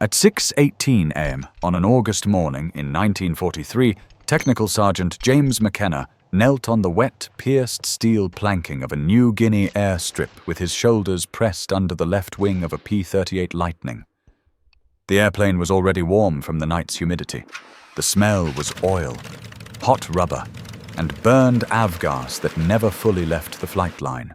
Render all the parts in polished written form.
At 6:18 a.m. on an August morning in 1943, Technical Sergeant James McKenna knelt on the wet, pierced steel planking of a New Guinea airstrip with his shoulders pressed under the left wing of a P-38 Lightning. The airplane was already warm from the night's humidity. The smell was oil, hot rubber, and burned avgas that never fully left the flight line.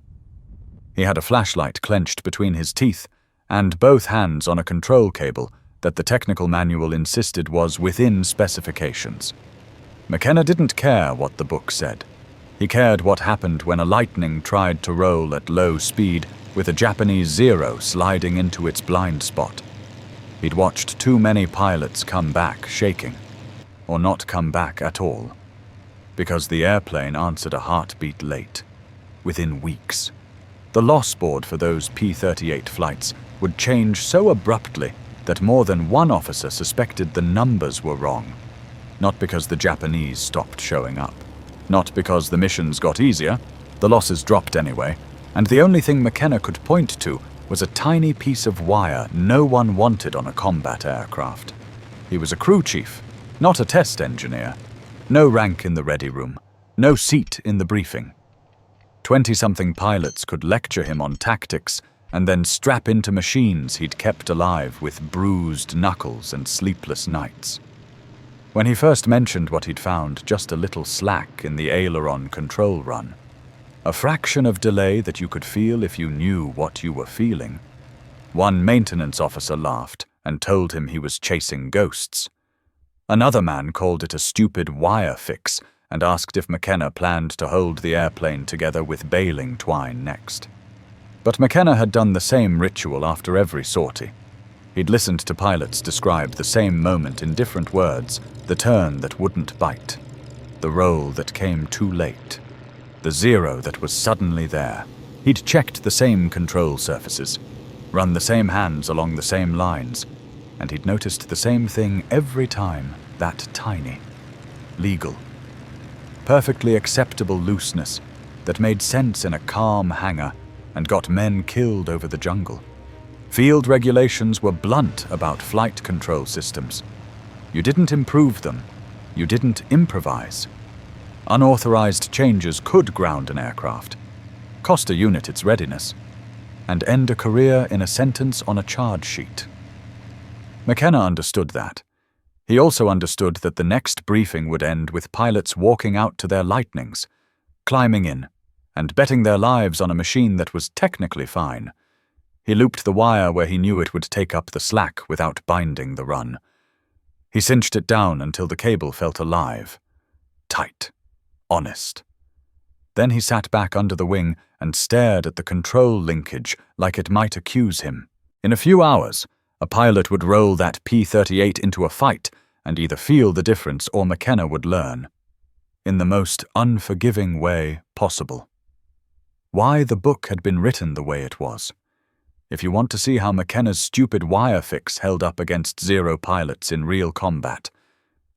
He had a flashlight clenched between his teeth and both hands on a control cable that the technical manual insisted was within specifications. McKenna didn't care what the book said. He cared what happened when a Lightning tried to roll at low speed with a Japanese Zero sliding into its blind spot. He'd watched too many pilots come back shaking, or not come back at all, because the airplane answered a heartbeat late, within weeks. The loss board for those P-38 flights would change so abruptly that more than one officer suspected the numbers were wrong. Not because the Japanese stopped showing up. Not because the missions got easier, the losses dropped anyway, and the only thing McKenna could point to was a tiny piece of wire no one wanted on a combat aircraft. He was a crew chief, not a test engineer. No rank in the ready room, no seat in the briefing. 20-something pilots could lecture him on tactics and then strap into machines he'd kept alive with bruised knuckles and sleepless nights. When he first mentioned what he'd found, just a little slack in the aileron control run, a fraction of delay that you could feel if you knew what you were feeling, one maintenance officer laughed and told him he was chasing ghosts. Another man called it a stupid wire fix and asked if McKenna planned to hold the airplane together with baling twine next. But McKenna had done the same ritual after every sortie. He'd listened to pilots describe the same moment in different words, the turn that wouldn't bite, the roll that came too late, the Zero that was suddenly there. He'd checked the same control surfaces, run the same hands along the same lines, and he'd noticed the same thing every time, that tiny, legal, perfectly acceptable looseness that made sense in a calm hangar and got men killed over the jungle. Field regulations were blunt about flight control systems. You didn't improve them. You didn't improvise. Unauthorized changes could ground an aircraft, cost a unit its readiness, and end a career in a sentence on a charge sheet. McKenna understood that. He also understood that the next briefing would end with pilots walking out to their Lightnings, climbing in, and betting their lives on a machine that was technically fine. He looped the wire where he knew it would take up the slack without binding the run. He cinched it down until the cable felt alive, tight, honest. Then he sat back under the wing and stared at the control linkage like it might accuse him. In a few hours, a pilot would roll that P-38 into a fight and either feel the difference or McKenna would learn, in the most unforgiving way possible. Why the book had been written the way it was. If you want to see how McKenna's stupid wire fix held up against Zero pilots in real combat,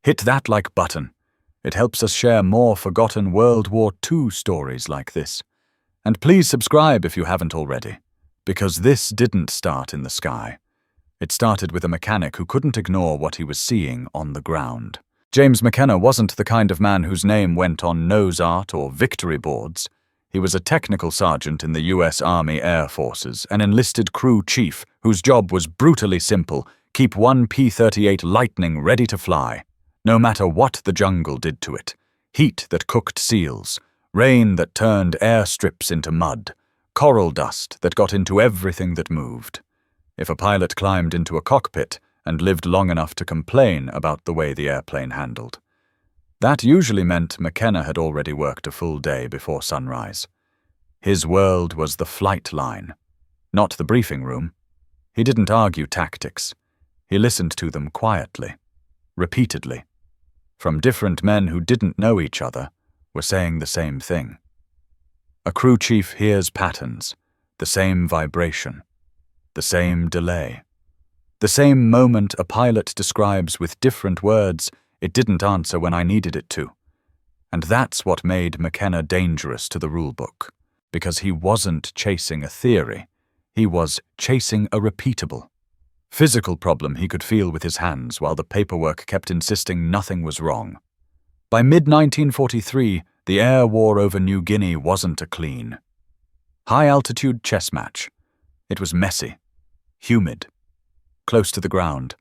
hit that like button. It helps us share more forgotten World War II stories like this. And please subscribe if you haven't already, because this didn't start in the sky. It started with a mechanic who couldn't ignore what he was seeing on the ground. James McKenna wasn't the kind of man whose name went on nose art or victory boards. He was a technical sergeant in the U.S. Army Air Forces, an enlisted crew chief whose job was brutally simple: keep one P-38 Lightning ready to fly, no matter what the jungle did to it. Heat that cooked seals, rain that turned airstrips into mud, coral dust that got into everything that moved. If a pilot climbed into a cockpit and lived long enough to complain about the way the airplane handled, that usually meant McKenna had already worked a full day before sunrise. His world was the flight line, not the briefing room. He didn't argue tactics. He listened to them quietly, repeatedly, from different men who didn't know each other, were saying the same thing. A crew chief hears patterns, the same vibration, the same delay. The same moment a pilot describes with different words, it didn't answer when I needed it to. And that's what made McKenna dangerous to the rulebook, because he wasn't chasing a theory. He was chasing a repeatable, Physical problem he could feel with his hands while the paperwork kept insisting nothing was wrong. By mid-1943, the air war over New Guinea wasn't a clean, high-altitude chess match. It was messy, humid, close to the ground,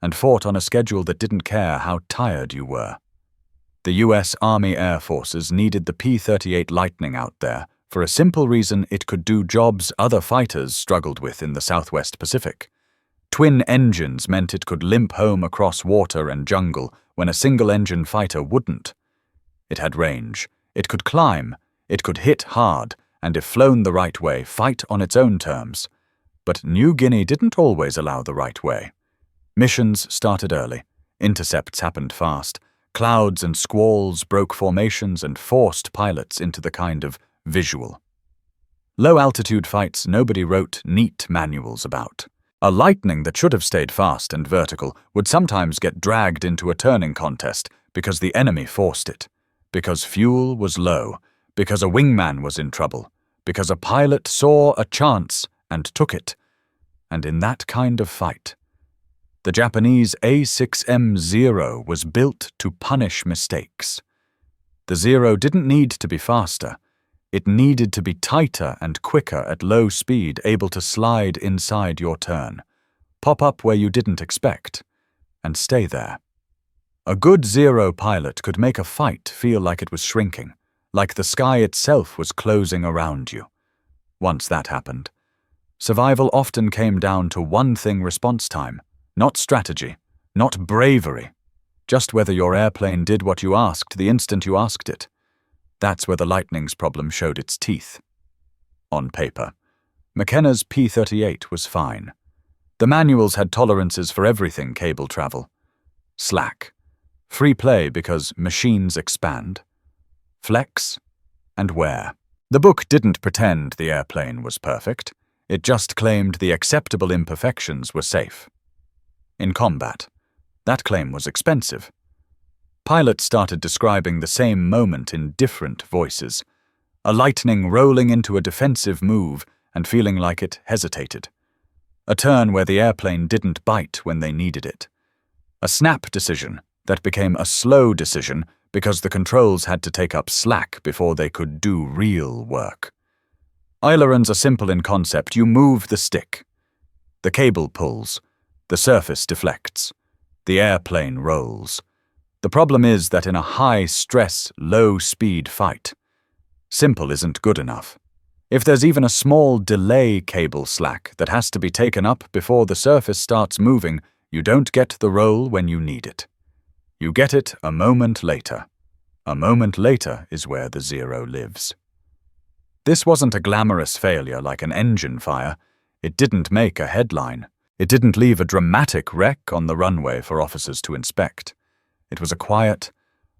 and fought on a schedule that didn't care how tired you were. The U.S. Army Air Forces needed the P-38 Lightning out there for a simple reason: it could do jobs other fighters struggled with in the Southwest Pacific. Twin engines meant it could limp home across water and jungle when a single-engine fighter wouldn't. It had range, it could climb, it could hit hard, and if flown the right way, fight on its own terms. But New Guinea didn't always allow the right way. Missions started early, intercepts happened fast, clouds and squalls broke formations and forced pilots into the kind of visual. Low-altitude fights nobody wrote neat manuals about. A Lightning that should have stayed fast and vertical would sometimes get dragged into a turning contest because the enemy forced it, because fuel was low, because a wingman was in trouble, because a pilot saw a chance and took it. And in that kind of fight, the Japanese A6M-0 was built to punish mistakes. The Zero didn't need to be faster. It needed to be tighter and quicker at low speed, able to slide inside your turn, pop up where you didn't expect, and stay there. A good Zero pilot could make a fight feel like it was shrinking, like the sky itself was closing around you. Once that happened, survival often came down to one thing: response time. Not strategy, not bravery, just whether your airplane did what you asked the instant you asked it. That's where the Lightning's problem showed its teeth. On paper, McKenna's P-38 was fine. The manuals had tolerances for everything cable travel. Slack, free play because machines expand, flex, and wear. The book didn't pretend the airplane was perfect. It just claimed the acceptable imperfections were safe. In combat, that claim was expensive. Pilots started describing the same moment in different voices. A Lightning rolling into a defensive move and feeling like it hesitated. A turn where the airplane didn't bite when they needed it. A snap decision that became a slow decision because the controls had to take up slack before they could do real work. Ailerons are simple in concept. You move the stick. The cable pulls. The surface deflects. The airplane rolls. The problem is that in a high-stress, low-speed fight, simple isn't good enough. If there's even a small delay cable slack that has to be taken up before the surface starts moving, you don't get the roll when you need it. You get it a moment later. A moment later is where the Zero lives. This wasn't a glamorous failure like an engine fire. It didn't make a headline. It didn't leave a dramatic wreck on the runway for officers to inspect. It was a quiet,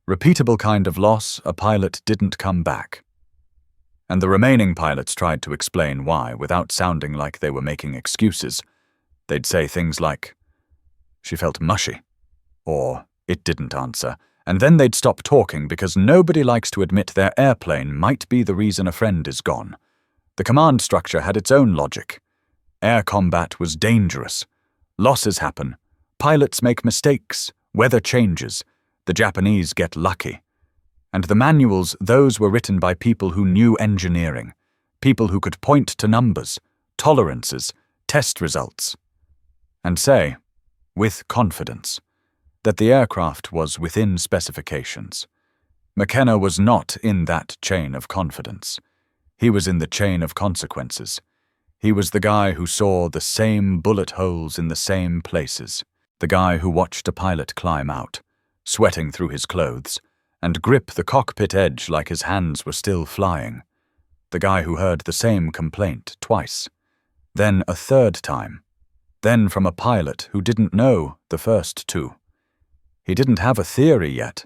repeatable kind of loss. A pilot didn't come back. And the remaining pilots tried to explain why without sounding like they were making excuses. They'd say things like, "She felt mushy," or "It didn't answer," and then they'd stop talking because nobody likes to admit their airplane might be the reason a friend is gone. The command structure had its own logic. Air combat was dangerous. Losses happen. Pilots make mistakes. Weather changes. The Japanese get lucky. And the manuals, those were written by people who knew engineering, people who could point to numbers, tolerances, test results, and say, with confidence, that the aircraft was within specifications. McKenna was not in that chain of confidence. He was in the chain of consequences. He was the guy who saw the same bullet holes in the same places, the guy who watched a pilot climb out, sweating through his clothes, and grip the cockpit edge like his hands were still flying, the guy who heard the same complaint twice, then a third time, then from a pilot who didn't know the first two. He didn't have a theory yet.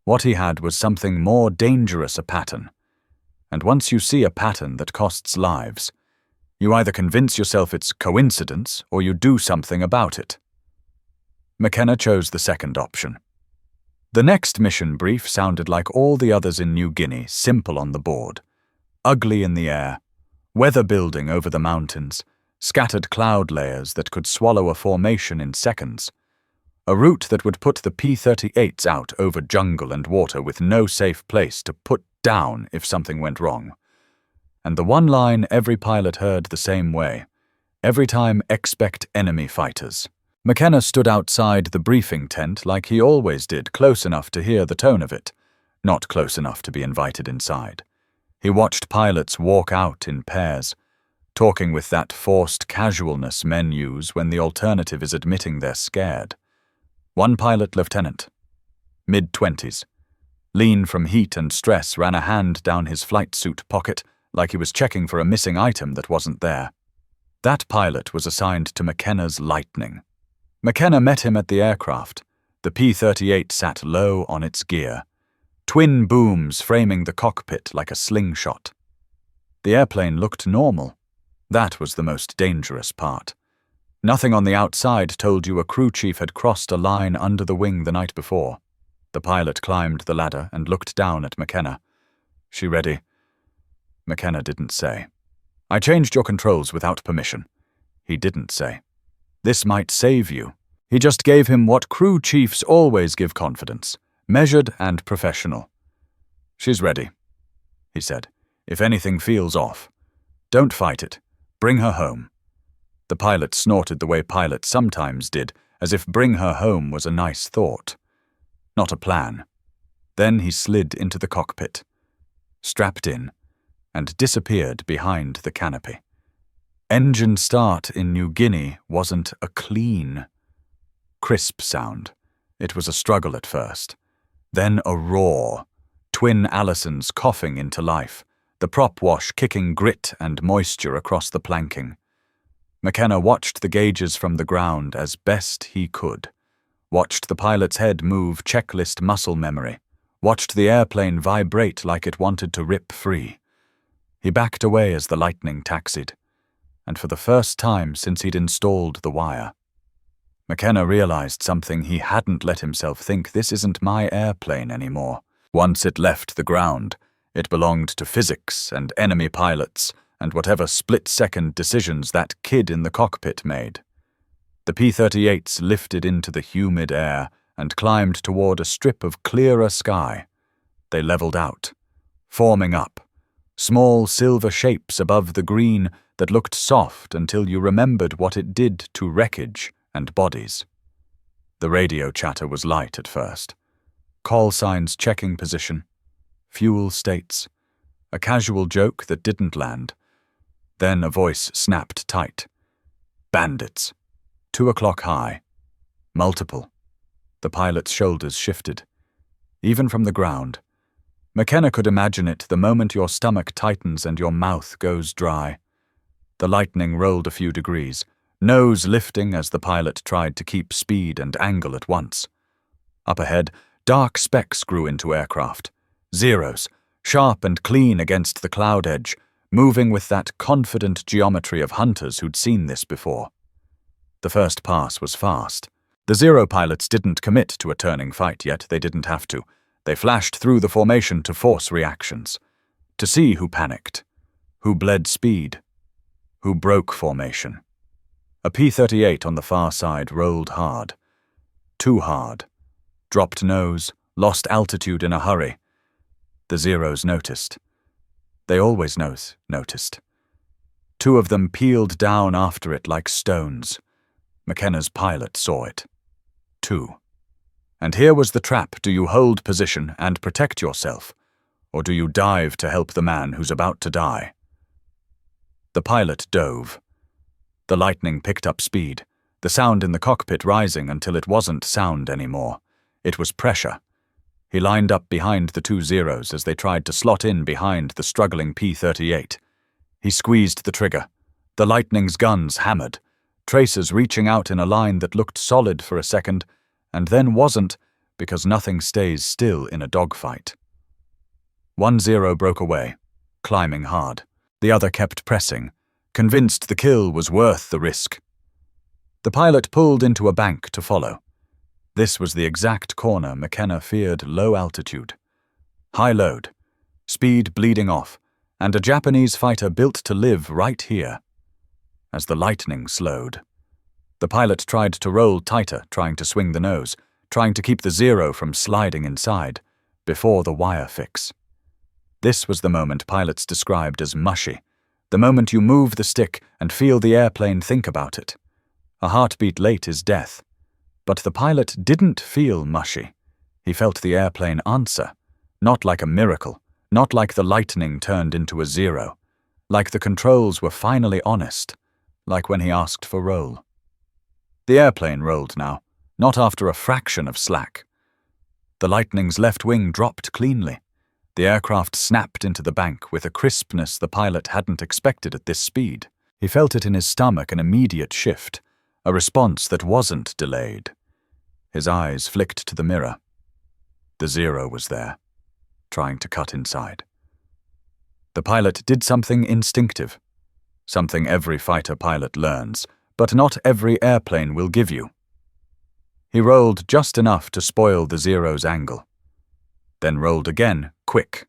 What he had was something more dangerous, a pattern. And once you see a pattern that costs lives, you either convince yourself it's coincidence or you do something about it. McKenna chose the second option. The next mission brief sounded like all the others in New Guinea, simple on the board, ugly in the air, weather building over the mountains, scattered cloud layers that could swallow a formation in seconds. A route that would put the P-38s out over jungle and water with no safe place to put down if something went wrong. And the one line every pilot heard the same way: every time, expect enemy fighters. McKenna stood outside the briefing tent like he always did, close enough to hear the tone of it, not close enough to be invited inside. He watched pilots walk out in pairs, talking with that forced casualness men use when the alternative is admitting they're scared. One pilot, lieutenant, mid-20s, lean from heat and stress, ran a hand down his flight suit pocket like he was checking for a missing item that wasn't there. That pilot was assigned to McKenna's Lightning. McKenna met him at the aircraft. The P-38 sat low on its gear, twin booms framing the cockpit like a slingshot. The airplane looked normal. That was the most dangerous part. Nothing on the outside told you a crew chief had crossed a line under the wing the night before. The pilot climbed the ladder and looked down at McKenna. "She ready?" McKenna didn't say. "I changed your controls without permission." He didn't say. "This might save you." He just gave him what crew chiefs always give confidence: measured and professional. "She's ready," he said. "If anything feels off, don't fight it. Bring her home." The pilot snorted the way pilots sometimes did, as if bring her home was a nice thought, not a plan. Then he slid into the cockpit, strapped in, and disappeared behind the canopy. Engine start in New Guinea wasn't a clean, crisp sound. It was a struggle at first. Then a roar, twin Allisons coughing into life, the prop wash kicking grit and moisture across the planking. McKenna watched the gauges from the ground as best he could, watched the pilot's head move checklist muscle memory, watched the airplane vibrate like it wanted to rip free. He backed away as the Lightning taxied, and for the first time since he'd installed the wire, McKenna realized something he hadn't let himself think: this isn't my airplane anymore. Once it left the ground, it belonged to physics and enemy pilots and whatever split-second decisions that kid in the cockpit made. The P-38s lifted into the humid air and climbed toward a strip of clearer sky. They leveled out, forming up, small silver shapes above the green that looked soft until you remembered what it did to wreckage and bodies. The radio chatter was light at first. Call signs checking position, fuel states, a casual joke that didn't land. Then a voice snapped tight. "Bandits. 2 o'clock high. Multiple." The pilot's shoulders shifted. Even from the ground, McKenna could imagine it the moment your stomach tightens and your mouth goes dry. The Lightning rolled a few degrees, nose lifting as the pilot tried to keep speed and angle at once. Up ahead, dark specks grew into aircraft. Zeros, sharp and clean against the cloud edge, moving with that confident geometry of hunters who'd seen this before. The first pass was fast. The Zero pilots didn't commit to a turning fight yet. They didn't have to. They flashed through the formation to force reactions, to see who panicked, who bled speed, who broke formation. A P-38 on the far side rolled hard. Too hard. Dropped nose, lost altitude in a hurry. The Zeros noticed. They always noticed. 2 of them peeled down after it like stones. McKenna's pilot saw it. 2. And here was the trap: do you hold position and protect yourself, or do you dive to help the man who's about to die? The pilot dove. The Lightning picked up speed, the sound in the cockpit rising until it wasn't sound anymore. It was pressure. He lined up behind the 2 Zeros as they tried to slot in behind the struggling P-38. He squeezed the trigger. The Lightning's guns hammered, tracers reaching out in a line that looked solid for a second, and then wasn't, because nothing stays still in a dogfight. 1 Zero broke away, climbing hard. The other kept pressing, convinced the kill was worth the risk. The pilot pulled into a bank to follow. This was the exact corner McKenna feared: low altitude. High load, speed bleeding off, and a Japanese fighter built to live right here. as the lightning slowed. The pilot tried to roll tighter, trying to swing the nose, trying to keep the Zero from sliding inside, before the wire fix. This was the moment pilots described as mushy, the moment you move the stick and feel the airplane think about it. A heartbeat late is death. But the pilot didn't feel mushy. He felt the airplane answer, not like a miracle, not like the lightning turned into a Zero, like the controls were finally honest, like when he asked for roll. The airplane rolled now, not after a fraction of slack. The Lightning's left wing dropped cleanly. The aircraft snapped into the bank with a crispness the pilot hadn't expected at this speed. He felt it in his stomach, an immediate shift, a response that wasn't delayed. His eyes flicked to the mirror. The Zero was there, trying to cut inside. The pilot did something instinctive, something every fighter pilot learns, but not every airplane will give you. He rolled just enough to spoil the Zero's angle. Then rolled again, quick,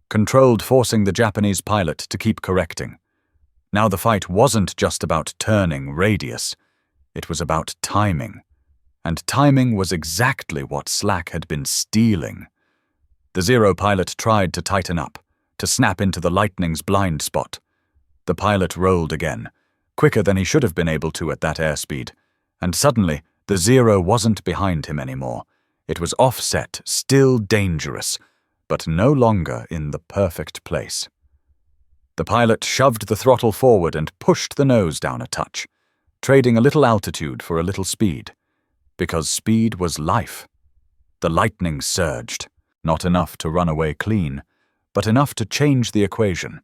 controlled, forcing the Japanese pilot to keep correcting. Now the fight wasn't just about turning radius, it was about timing. And timing was exactly what slack had been stealing. The Zero pilot tried to tighten up, to snap into the Lightning's blind spot. The pilot rolled again, quicker than he should have been able to at that airspeed, and suddenly the Zero wasn't behind him anymore. It was offset, still dangerous, but no longer in the perfect place. The pilot shoved the throttle forward and pushed the nose down a touch, trading a little altitude for a little speed. Because speed was life. The Lightning surged, not enough to run away clean, but enough to change the equation.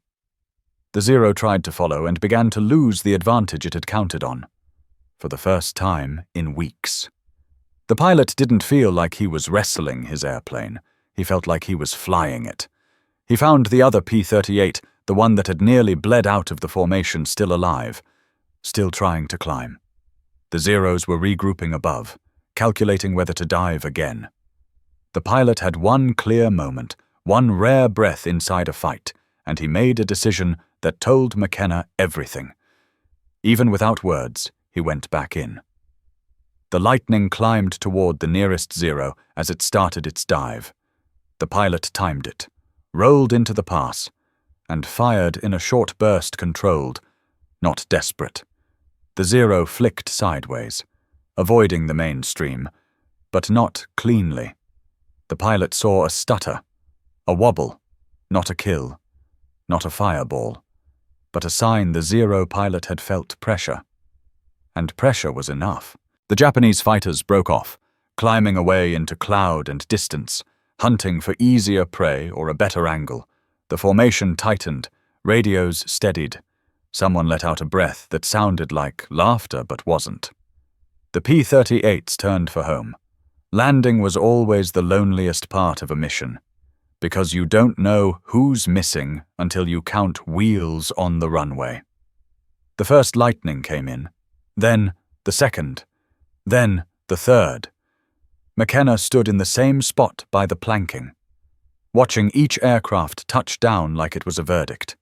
The Zero tried to follow and began to lose the advantage it had counted on, for the first time in weeks. The pilot didn't feel like he was wrestling his airplane. He felt like he was flying it. He found the other P-38, the one that had nearly bled out of the formation, still alive, still trying to climb. The Zeros were regrouping above, calculating whether to dive again. The pilot had one clear moment, one rare breath inside a fight, and he made a decision that told McKenna everything. Even without words, he went back in. The Lightning climbed toward the nearest Zero as it started its dive. The pilot timed it, rolled into the pass, and fired in a short burst, controlled, not desperate. The Zero flicked sideways, avoiding the mainstream, but not cleanly. The pilot saw a stutter, a wobble, not a kill, not a fireball, but a sign the Zero pilot had felt pressure. And pressure was enough. The Japanese fighters broke off, climbing away into cloud and distance, hunting for easier prey or a better angle. The formation tightened, radios steadied. Someone let out a breath that sounded like laughter but wasn't. The P-38s turned for home. Landing was always the loneliest part of a mission, because you don't know who's missing until you count wheels on the runway. The first Lightning came in, then the second, then the third. McKenna stood in the same spot by the planking, watching each aircraft touch down like it was a verdict.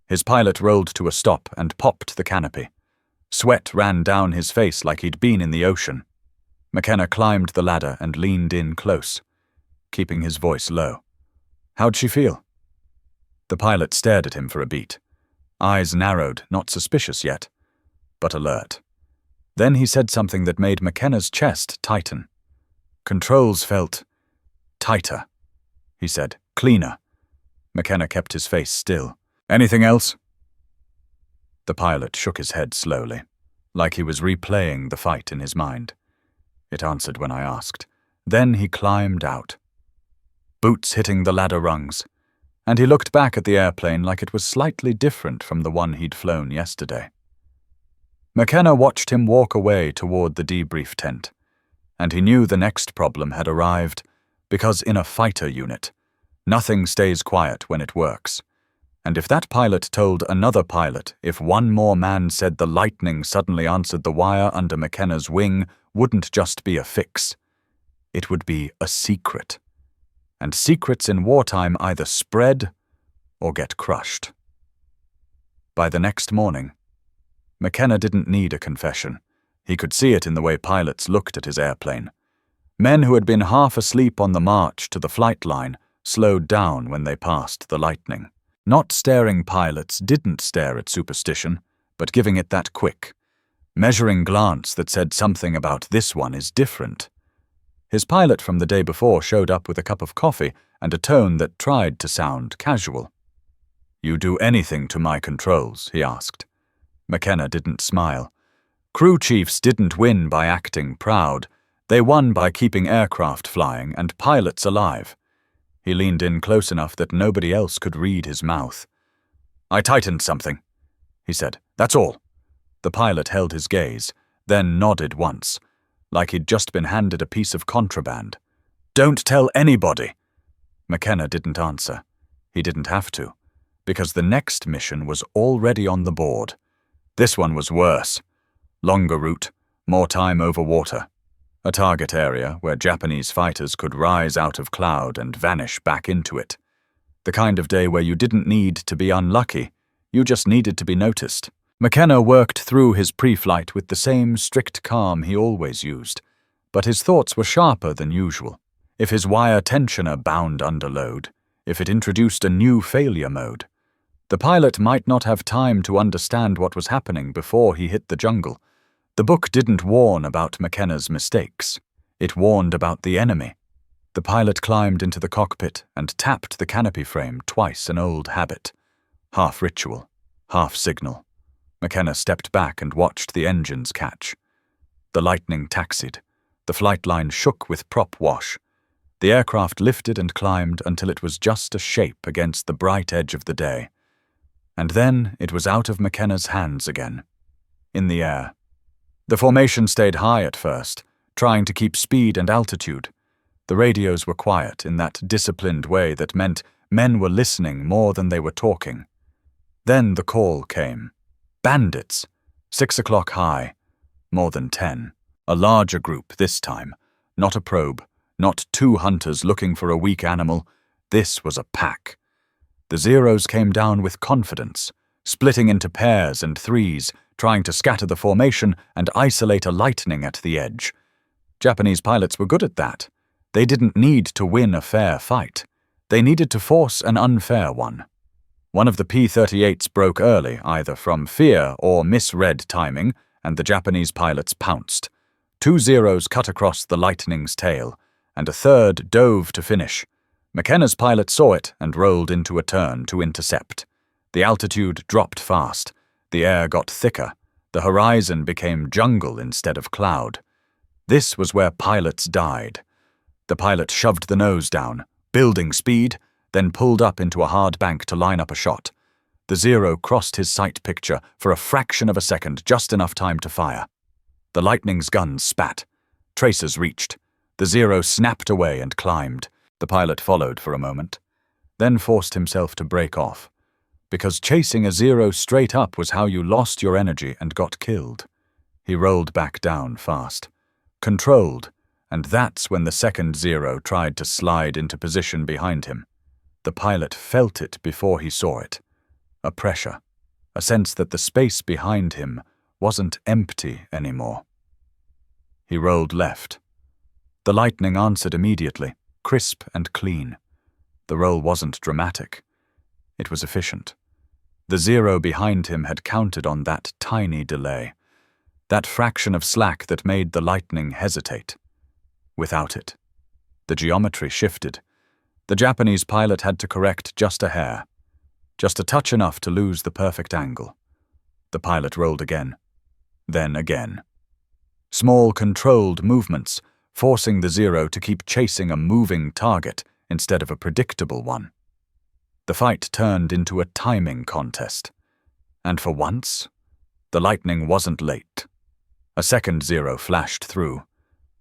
His pilot rolled to a stop and popped the canopy. Sweat ran down his face like he'd been in the ocean. McKenna climbed the ladder and leaned in close, keeping his voice low. How'd she feel? The pilot stared at him for a beat. Eyes narrowed, not suspicious yet, but alert. Then he said something that made McKenna's chest tighten. Controls felt tighter, he said, cleaner. McKenna kept his face still. Anything else? The pilot shook his head slowly, like he was replaying the fight in his mind. It answered when I asked. Then he climbed out, boots hitting the ladder rungs, and he looked back at the airplane like it was slightly different from the one he'd flown yesterday. McKenna watched him walk away toward the debrief tent, and he knew the next problem had arrived, because in a fighter unit, nothing stays quiet when it works. And if that pilot told another pilot, if one more man said the Lightning suddenly answered the wire under McKenna's wing, wouldn't just be a fix. It would be a secret. And secrets in wartime either spread or get crushed. By the next morning, McKenna didn't need a confession. He could see it in the way pilots looked at his airplane. Men who had been half asleep on the march to the flight line slowed down when they passed the lightning. Not staring pilots didn't stare at superstition, but giving it that quick, measuring glance that said something about this one is different. His pilot from the day before showed up with a cup of coffee and a tone that tried to sound casual. "You do anything to my controls?" he asked. McKenna didn't smile. Crew chiefs didn't win by acting proud. They won by keeping aircraft flying and pilots alive. He leaned in close enough that nobody else could read his mouth. "I tightened something," he said. "That's all." The pilot held his gaze, then nodded once, like he'd just been handed a piece of contraband. "Don't tell anybody." McKenna didn't answer. He didn't have to, because the next mission was already on the board. This one was worse. Longer route, more time over water. A target area where Japanese fighters could rise out of cloud and vanish back into it. The kind of day where you didn't need to be unlucky, you just needed to be noticed. McKenna worked through his pre-flight with the same strict calm he always used, but his thoughts were sharper than usual. If his wire tensioner bound under load, if it introduced a new failure mode, the pilot might not have time to understand what was happening before he hit the jungle. The book didn't warn about McKenna's mistakes. It warned about the enemy. The pilot climbed into the cockpit and tapped the canopy frame twice, an old habit. Half ritual, half signal. McKenna stepped back and watched the engines catch. The lightning taxied. The flight line shook with prop wash. The aircraft lifted and climbed until it was just a shape against the bright edge of the day. And then it was out of McKenna's hands again, in the air. The formation stayed high at first, trying to keep speed and altitude. The radios were quiet in that disciplined way that meant men were listening more than they were talking. Then the call came. Bandits, 6 o'clock high, more than 10. A larger group this time, not a probe, not 2 hunters looking for a weak animal. This was a pack. The Zeros came down with confidence, splitting into pairs and threes, trying to scatter the formation and isolate a lightning at the edge. Japanese pilots were good at that. They didn't need to win a fair fight. They needed to force an unfair one. One of the P-38s broke early, either from fear or misread timing, and the Japanese pilots pounced. 2 Zeros cut across the lightning's tail, and a third dove to finish. McKenna's pilot saw it and rolled into a turn to intercept. The altitude dropped fast. The air got thicker. The horizon became jungle instead of cloud. This was where pilots died. The pilot shoved the nose down, building speed, then pulled up into a hard bank to line up a shot. The Zero crossed his sight picture for a fraction of a second, just enough time to fire. The lightning's gun spat. Tracers reached. The Zero snapped away and climbed. The pilot followed for a moment, then forced himself to break off, because chasing a Zero straight up was how you lost your energy and got killed. He rolled back down fast, controlled, and that's when the second Zero tried to slide into position behind him. The pilot felt it before he saw it. A pressure, a sense that the space behind him wasn't empty anymore. He rolled left. The lightning answered immediately, crisp and clean. The roll wasn't dramatic. It was efficient. The Zero behind him had counted on that tiny delay, that fraction of slack that made the lightning hesitate. Without it, the geometry shifted. The Japanese pilot had to correct just a hair, just a touch enough to lose the perfect angle. The pilot rolled again, then again. Small, controlled movements, forcing the Zero to keep chasing a moving target instead of a predictable one. The fight turned into a timing contest. And for once, the lightning wasn't late. A second Zero flashed through,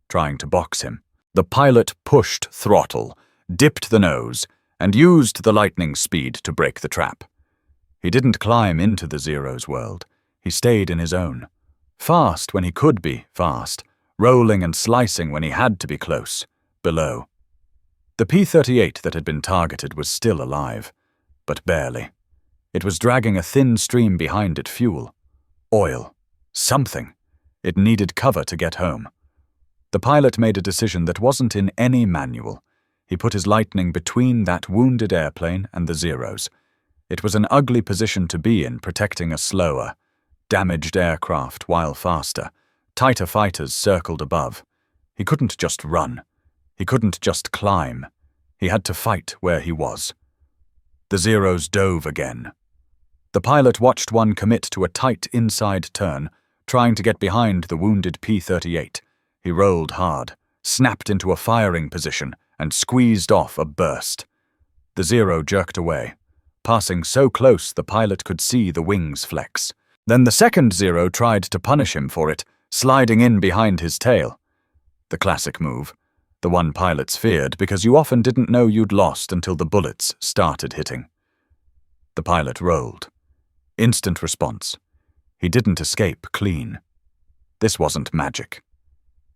trying to box him. The pilot pushed throttle, dipped the nose, and used the lightning's speed to break the trap. He didn't climb into the Zero's world. He stayed in his own. Fast when he could be fast, rolling and slicing when he had to be close, below. The P-38 that had been targeted was still alive, but barely. It was dragging a thin stream behind it fuel. Oil. Something. It needed cover to get home. The pilot made a decision that wasn't in any manual. He put his Lightning between that wounded airplane and the Zeros. It was an ugly position to be in, protecting a slower, damaged aircraft while faster. Tighter fighters circled above. He couldn't just run. He couldn't just climb. He had to fight where he was. The Zeros dove again. The pilot watched one commit to a tight inside turn, trying to get behind the wounded P-38. He rolled hard, snapped into a firing position, and squeezed off a burst. The Zero jerked away, passing so close the pilot could see the wings flex. Then the second Zero tried to punish him for it, sliding in behind his tail. The classic move, the one pilots feared because you often didn't know you'd lost until the bullets started hitting. The pilot rolled. Instant response. He didn't escape clean. This wasn't magic.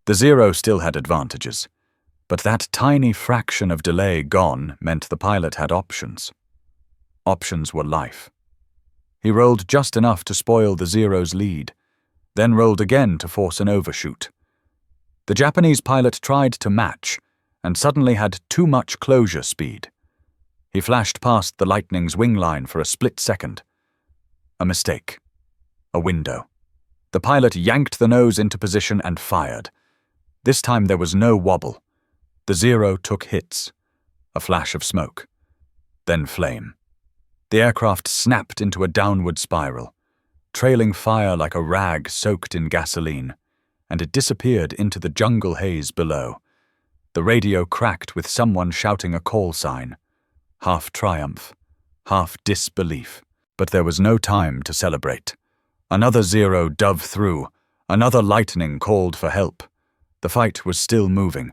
The Zero still had advantages, but that tiny fraction of delay gone meant the pilot had options. Options were life. He rolled just enough to spoil the Zero's lead, then rolled again to force an overshoot. The Japanese pilot tried to match, and suddenly had too much closure speed. He flashed past the Lightning's wing line for a split second. A mistake. A window. The pilot yanked the nose into position and fired. This time there was no wobble. The Zero took hits. A flash of smoke. Then flame. The aircraft snapped into a downward spiral, trailing fire like a rag soaked in gasoline, and it disappeared into the jungle haze below. The radio cracked with someone shouting a call sign. Half triumph, half disbelief. But there was no time to celebrate. Another Zero dove through. Another Lightning called for help. The fight was still moving.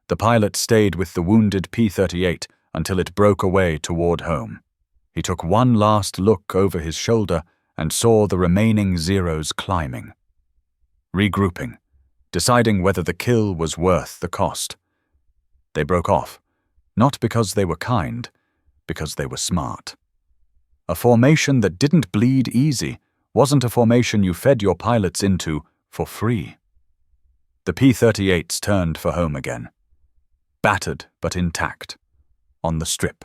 The pilot stayed with the wounded P-38 until it broke away toward home. He took one last look over his shoulder and saw the remaining Zeros climbing. Regrouping, deciding whether the kill was worth the cost. They broke off, not because they were kind, because they were smart. A formation that didn't bleed easy wasn't a formation you fed your pilots into for free. The P-38s turned for home again. Battered but intact. On the strip.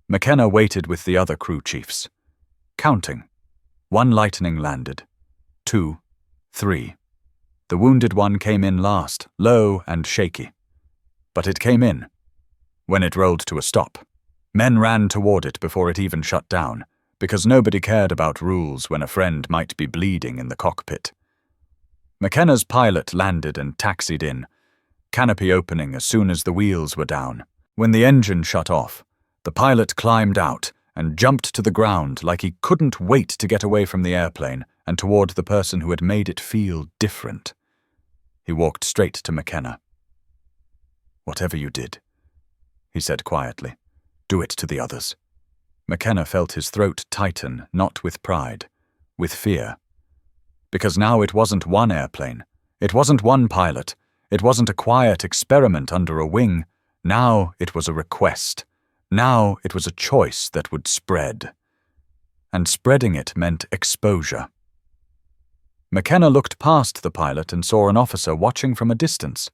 McKenna waited with the other crew chiefs. Counting. 1 Lightning landed. 2, 3. The wounded one came in last, low and shaky. But it came in. When it rolled to a stop, men ran toward it before it even shut down, because nobody cared about rules when a friend might be bleeding in the cockpit. McKenna's pilot landed and taxied in, canopy opening as soon as the wheels were down. When the engine shut off, the pilot climbed out and jumped to the ground like he couldn't wait to get away from the airplane and toward the person who had made it feel different. He walked straight to McKenna. "Whatever you did," he said quietly, "do it to the others." McKenna felt his throat tighten, not with pride, with fear. Because now it wasn't one airplane, it wasn't one pilot, it wasn't a quiet experiment under a wing. Now it was a request. Now it was a choice that would spread. And spreading it meant exposure. McKenna looked past the pilot and saw an officer watching from a distance.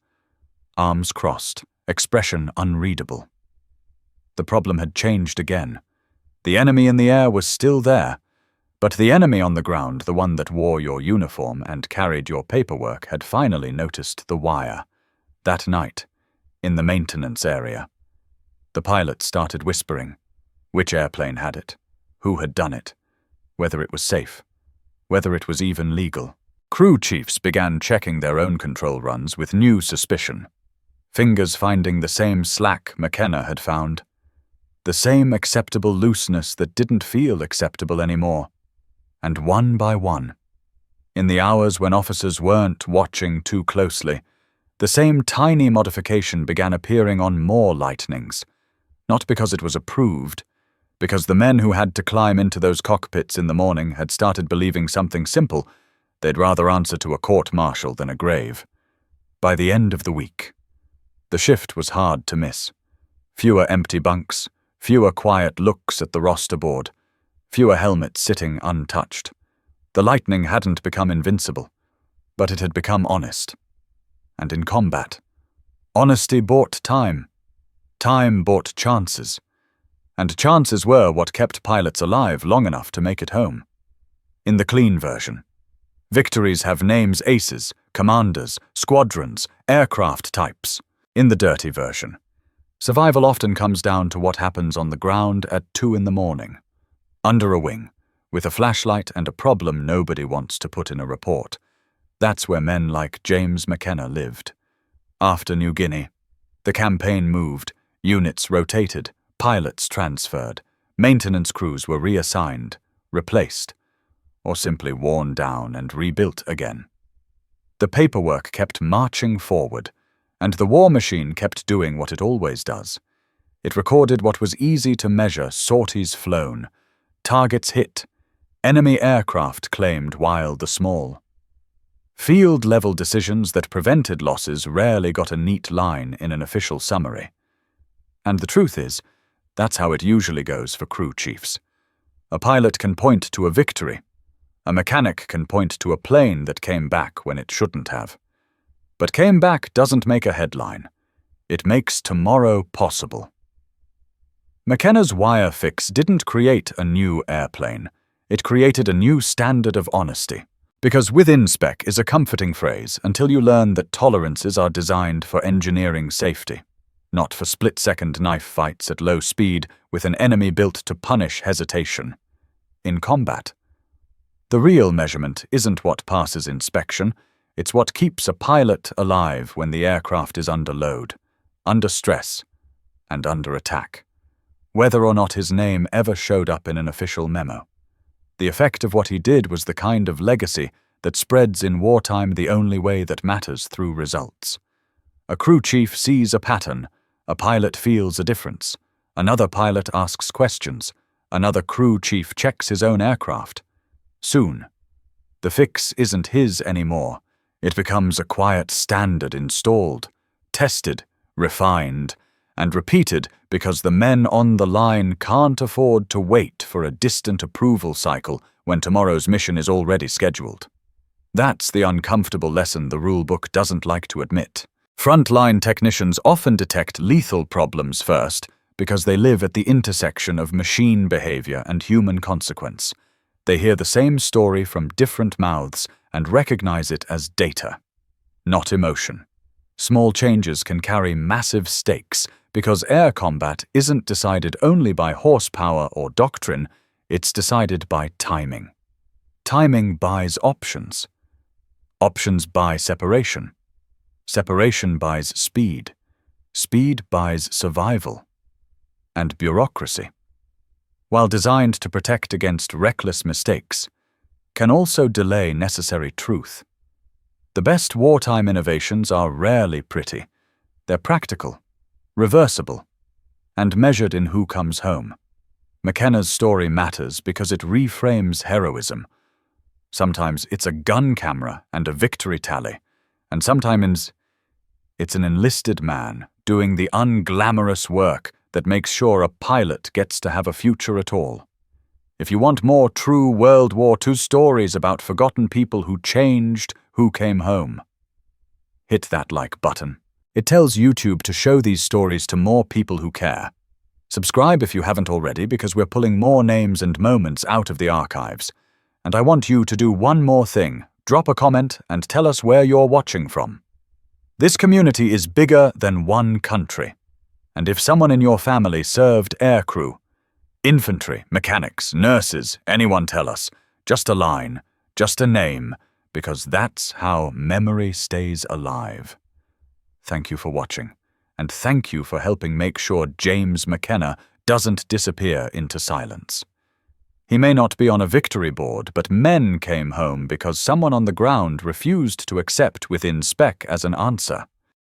Arms crossed, expression unreadable. The problem had changed again. The enemy in the air was still there, but the enemy on the ground, the one that wore your uniform and carried your paperwork, had finally noticed the wire. That night, in the maintenance area. The pilot started whispering. Which airplane had it? Who had done it? Whether it was safe? Whether it was even legal? Crew chiefs began checking their own control runs with new suspicion. Fingers finding the same slack McKenna had found. The same acceptable looseness that didn't feel acceptable anymore. And one by one, in the hours when officers weren't watching too closely, the same tiny modification began appearing on more Lightnings. Not because it was approved, because the men who had to climb into those cockpits in the morning had started believing something simple: they'd rather answer to a court-martial than a grave. By the end of the week, the shift was hard to miss. Fewer empty bunks, fewer quiet looks at the roster board, fewer helmets sitting untouched. The lightning hadn't become invincible, but it had become honest. And in combat, honesty bought time. Time bought chances. And chances were what kept pilots alive long enough to make it home. In the clean version, victories have names: aces, commanders, squadrons, aircraft types. In the dirty version, survival often comes down to what happens on the ground at 2 in the morning, under a wing, with a flashlight and a problem nobody wants to put in a report. That's where men like James McKenna lived. After New Guinea, the campaign moved, units rotated, pilots transferred, maintenance crews were reassigned, replaced, or simply worn down and rebuilt again. The paperwork kept marching forward, and the war machine kept doing what it always does. It recorded what was easy to measure: sorties flown, targets hit, enemy aircraft claimed wild the small. Field-level decisions that prevented losses rarely got a neat line in an official summary. And the truth is, that's how it usually goes for crew chiefs. A pilot can point to a victory. A mechanic can point to a plane that came back when it shouldn't have. But came back doesn't make a headline. It makes tomorrow possible. McKenna's wire fix didn't create a new airplane. It created a new standard of honesty. Because within spec is a comforting phrase until you learn that tolerances are designed for engineering safety, not for split-second knife fights at low speed with an enemy built to punish hesitation. In combat, the real measurement isn't what passes inspection, it's what keeps a pilot alive when the aircraft is under load, under stress, and under attack, whether or not his name ever showed up in an official memo. The effect of what he did was the kind of legacy that spreads in wartime the only way that matters: through results. A crew chief sees a pattern, a pilot feels a difference, another pilot asks questions, another crew chief checks his own aircraft. Soon, the fix isn't his anymore. It becomes a quiet standard installed, tested, refined, and repeated because the men on the line can't afford to wait for a distant approval cycle when tomorrow's mission is already scheduled. That's the uncomfortable lesson the rulebook doesn't like to admit. Frontline technicians often detect lethal problems first because they live at the intersection of machine behavior and human consequence. They hear the same story from different mouths and recognize it as data, not emotion. Small changes can carry massive stakes because air combat isn't decided only by horsepower or doctrine, it's decided by timing. Timing buys options. Options buy separation. Separation buys speed. Speed buys survival. And bureaucracy, while designed to protect against reckless mistakes, can also delay necessary truth. The best wartime innovations are rarely pretty. They're practical, reversible, and measured in who comes home. McKenna's story matters because it reframes heroism. Sometimes it's a gun camera and a victory tally, and sometimes it's an enlisted man doing the unglamorous work that makes sure a pilot gets to have a future at all. If you want more true World War II stories about forgotten people who changed who came home, hit that like button. It tells YouTube to show these stories to more people who care. Subscribe if you haven't already, because we're pulling more names and moments out of the archives. And I want you to do one more thing: drop a comment and tell us where you're watching from. This community is bigger than one country. And if someone in your family served aircrew, infantry, mechanics, nurses, anyone, tell us. Just a line, just a name, because that's how memory stays alive. Thank you for watching, and thank you for helping make sure James McKenna doesn't disappear into silence. He may not be on a victory board, but men came home because someone on the ground refused to accept within spec as an answer.